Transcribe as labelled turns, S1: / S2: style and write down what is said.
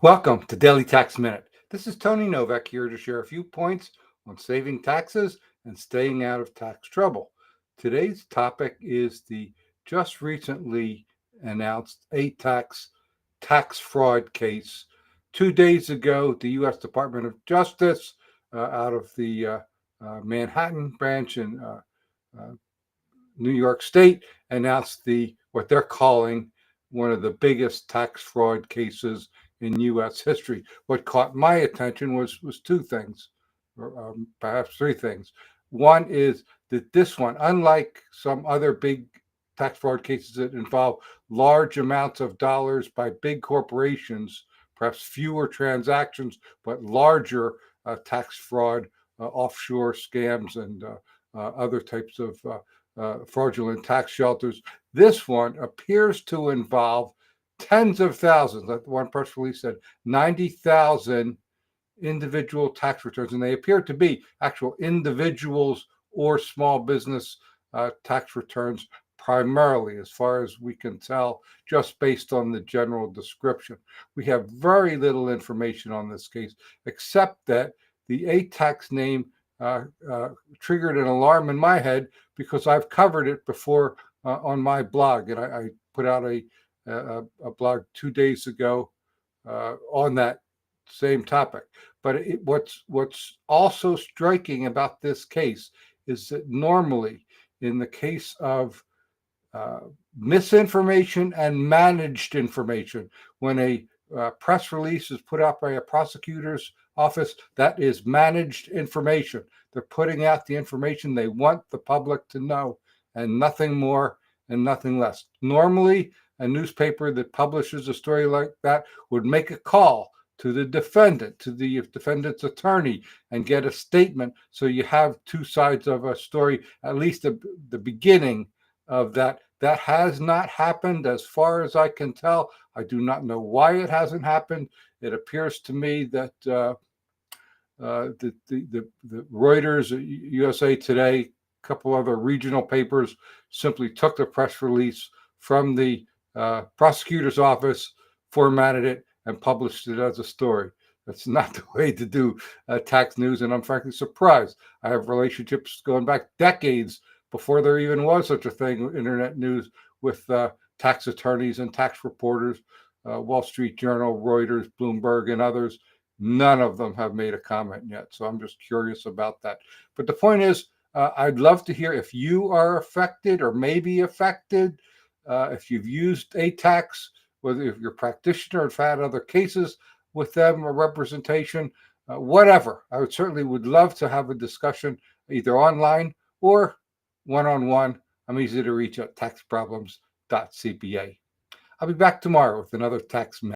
S1: Welcome to Daily Tax Minute. This is Tony Novak here to share a few points on saving taxes and staying out of tax trouble. Today's topic is the just recently announced ATAX tax fraud case. 2 days ago, the U.S. Department of Justice, out of the Manhattan branch in uh, New York State, announced what they're calling one of the biggest tax fraud cases in U.S. history. What caught my attention was two things, or perhaps three things. One is that this one, unlike some other big tax fraud cases that involve large amounts of dollars by big corporations, perhaps fewer transactions, but larger tax fraud, offshore scams, and other types of fraudulent tax shelters. This one appears to involve tens of thousands. Like one press release said, 90,000 individual tax returns, and they appear to be actual individuals or small business tax returns primarily, as far as we can tell, just based on the general description. We have very little information on this case, except that the ATAX name triggered an alarm in my head because I've covered it before on my blog, and I put out a blog 2 days ago on that same topic. But what's also striking about this case is that normally, in the case of misinformation and managed information, when a press release is put out by a prosecutor's office, that is managed information. They're putting out the information they want the public to know, and nothing more and nothing less. Normally, a newspaper that publishes a story like that would make a call to the defendant, to the defendant's attorney, and get a statement. So you have two sides of a story, at least the beginning of that. That has not happened as far as I can tell. I do not know why it hasn't happened. It appears to me that the Reuters, USA Today, a couple other regional papers simply took the press release from the prosecutor's office, formatted it, and published it as a story. That's not the way to do tax news, and I'm frankly surprised. I have relationships going back decades before there even was such a thing, internet news, with tax attorneys and tax reporters, Wall Street Journal, Reuters, Bloomberg, and others. None of them have made a comment yet, so I'm just curious about that. But the point is, I'd love to hear if you are affected or may be affected, if you've used ATAX, whether if you're a practitioner or have had other cases with them or representation, whatever. I would love to have a discussion either online or one-on-one. I'm easy to reach at taxproblems.cpa. I'll be back tomorrow with another tax minute.